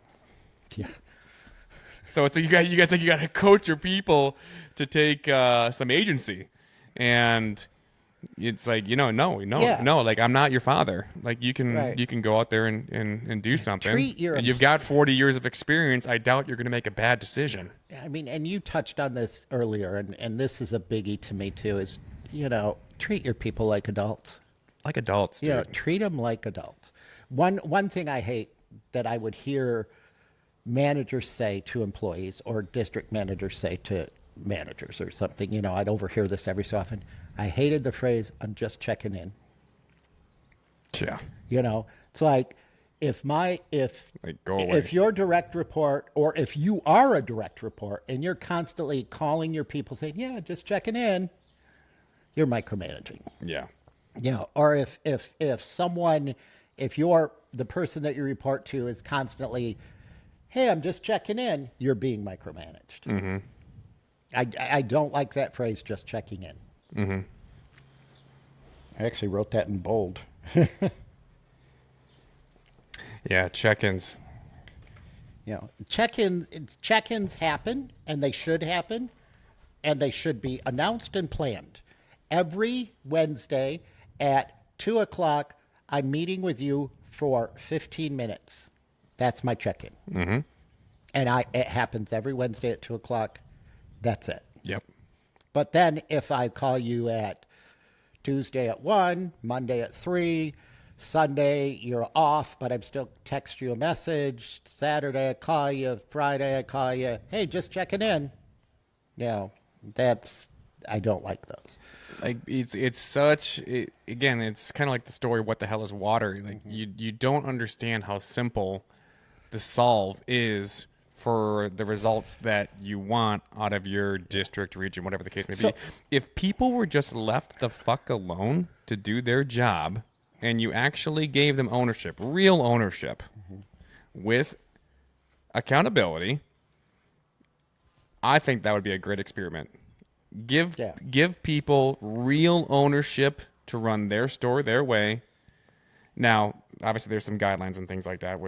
So it's you guys think you got to coach your people to take some agency, and it's like no, like I'm not your father. Like you can go out there and do something. And you've got 40 years of experience. I doubt you're going to make a bad decision. I mean, and you touched on this earlier, and this is a biggie to me too. Is treat your people like adults. Like adults, dude. Treat them like adults. One thing I hate that I would hear managers say to employees, or district managers say to managers or something, I'd overhear this every so often. I hated the phrase, I'm just checking in. Yeah. It's like go away. If your direct report, or if you are a direct report and you're constantly calling your people saying, yeah, just checking in, you're micromanaging. Yeah. Or if you're the person that you report to is constantly, hey, I'm just checking in, you're being micromanaged. Mm-hmm. I don't like that phrase, just checking in. Mm-hmm. I actually wrote that in bold. Yeah, check-ins. Check-ins happen, and they should happen, and they should be announced and planned. Every Wednesday at 2 o'clock, I'm meeting with you for 15 minutes. That's my check-in. Mm-hmm. And it happens every Wednesday at 2 o'clock. That's it. Yep. But then if I call you at Tuesday at 1, Monday at 3, Sunday you're off, but I'm still text you a message, Saturday I call you, Friday I call you, hey, just checking in. That's I don't like those. Like again, it's kind of like the story, what the hell is water? Like you don't understand how simple the solve is for the results that you want out of your district, region, whatever the case may be. If people were just left the fuck alone to do their job, and you actually gave them ownership, real ownership, with accountability, I think that would be a great experiment. Give people real ownership to run their store their way. Now, obviously, there's some guidelines and things like that.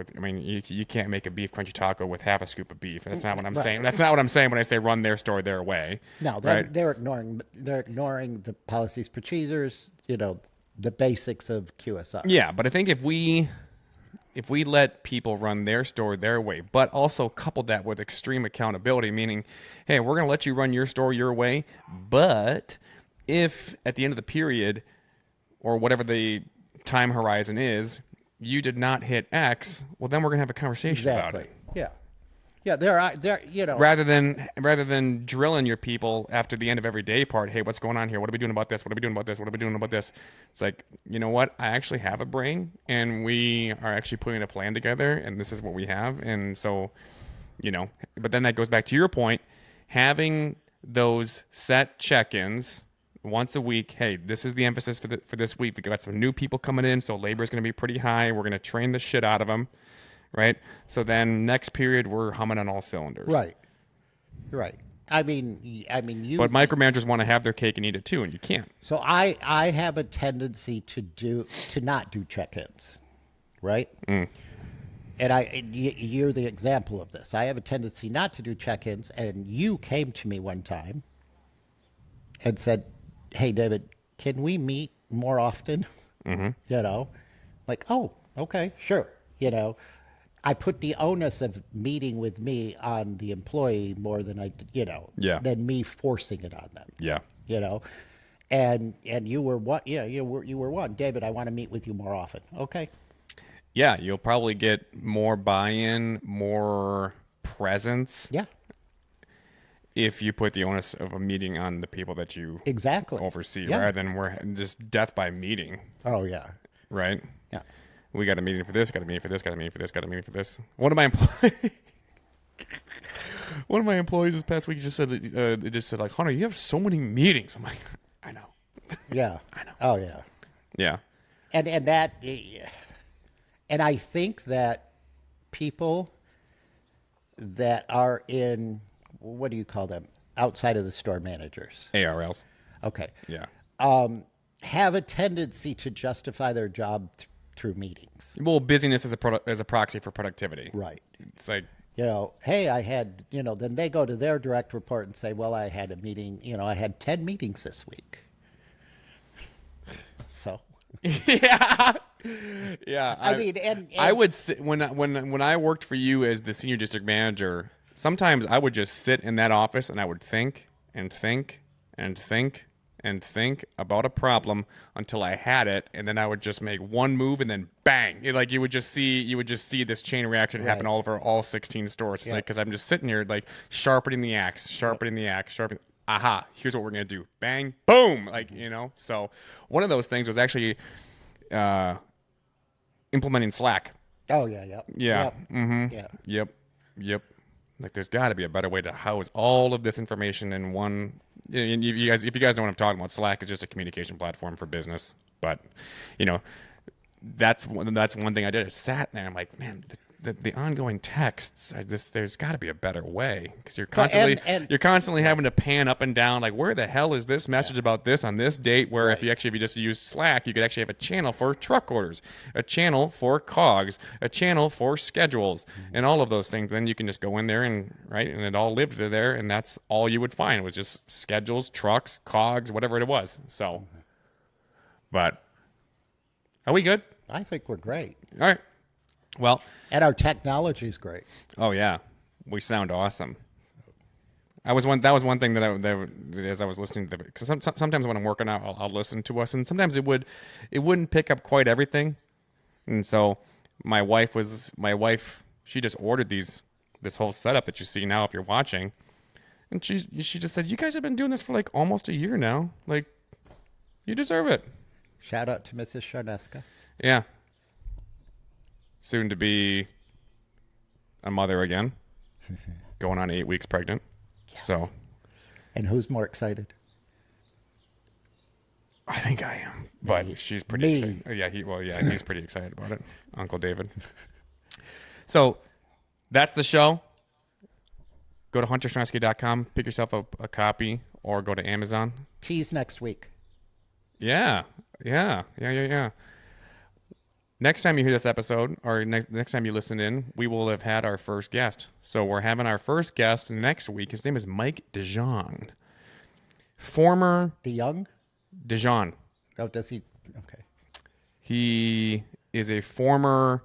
You can't make a beef crunchy taco with half a scoop of beef. That's not what I'm saying. That's not what I'm saying when I say run their store their way. No, they're ignoring the policies, procedures, the basics of QSR. Yeah, but I think if we let people run their store their way, but also couple that with extreme accountability, meaning, hey, we're going to let you run your store your way, but if at the end of the period or whatever the time horizon is, you did not hit X, well, then we're going to have a conversation about it. Yeah, there, rather than drilling your people after the end of every day part. Hey, what's going on here? What are we doing about this? What are we doing about this? What are we doing about this? It's like, you know what? I actually have a brain, and we are actually putting a plan together, and this is what we have. And so, but then that goes back to your point, having those set check-ins once a week. Hey, this is the emphasis for this week. We got some new people coming in, so labor is going to be pretty high. We're going to train the shit out of them. Right. So then next period, we're humming on all cylinders. Right. I mean, you. But micromanagers want to have their cake and eat it too, and you can't. So I have a tendency to not do check-ins, right? And you're the example of this. I have a tendency not to do check-ins, and you came to me one time and said, "Hey, David, can we meet more often?" Like, oh, okay, sure. I put the onus of meeting with me on the employee more than than me forcing it on them. Yeah. And you were one. You were one. David, I want to meet with you more often. Okay. Yeah, you'll probably get more buy-in, more presence. Yeah. If you put the onus of a meeting on the people that you oversee, rather than we're just death by meeting. Oh yeah. Right. Yeah. We got a meeting for this, got a meeting for this, got a meeting for this, got a meeting for this. One of my employees this past week just said, like, Hunter, you have so many meetings. I'm like, I know. Yeah. I know. Oh yeah. Yeah. And I think that people that are in, what do you call them? Outside of the store managers. ARLs. Okay. Yeah. Have a tendency to justify their job through meetings. Well, busyness is a proxy for productivity. Right. It's like, hey, I had, then they go to their direct report and say, well, I had a meeting, I had 10 meetings this week. So. Yeah. Yeah. I mean, and I would sit, when I worked for you as the senior district manager, sometimes I would just sit in that office and I would think and think and think and think about a problem until I had it, and then I would just make one move and then bang. You would just see this chain reaction happen all over all 16 stores. It's like, because I'm just sitting here like sharpening the axe. Aha, here's what we're gonna do. Bang, boom. So one of those things was actually implementing Slack. Oh yeah. Yeah. Yep. Mm-hmm. Yeah. Yep. Like, there's got to be a better way to house all of this information in one. And if you guys know what I'm talking about, Slack is just a communication platform for business. But, that's one thing I did. I sat there. I'm like, man, the ongoing texts. There's got to be a better way, because you're constantly having to pan up and down. Like, where the hell is this message about this on this date? Where if you just use Slack, you could actually have a channel for truck orders, a channel for COGS, a channel for schedules, and all of those things. Then you can just go in there and it all lived there, and that's all you would find. It was just schedules, trucks, COGS, whatever it was. So, but are we good? I think we're great. All right. Well, and our technology is great. Oh yeah, we sound awesome. That was one thing that as I was listening to, because sometimes when I'm working out, I'll listen to us, and sometimes it wouldn't pick up quite everything, and so my wife, she just ordered this whole setup that you see now if you're watching, And she just said, "You guys have been doing this for like almost a year now. Like, you deserve it." Shout out to Mrs. Sharneska. Yeah. Soon to be a mother again. Going on 8 weeks pregnant. Yes. So And who's more excited? I think I am, but she's pretty Me. excited. Yeah, he's pretty excited about it, Uncle David. So that's the show. Go to huntersharsky.com, pick yourself up a copy, or go to Amazon. Tease next week. Yeah. Next time you hear this episode, or next time you listen in, we will have had our first guest. So we're having our first guest next week. His name is Mike DeJean. Former DeYoung? DeJean. Oh, does he? Okay. He is a former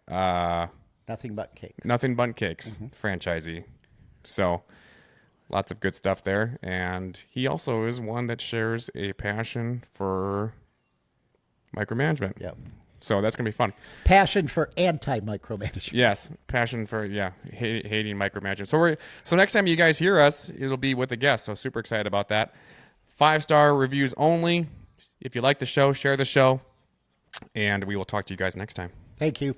Nothing but cakes. Nothing But Cakes franchisee. So lots of good stuff there. And he also is one that shares a passion for micromanagement. Yep. So that's going to be fun. Passion for anti-micromanagement. Yes, passion for hating micromanagement. So next time you guys hear us, it'll be with a guest. So super excited about that. 5-star reviews only. If you like the show, share the show, and we will talk to you guys next time. Thank you.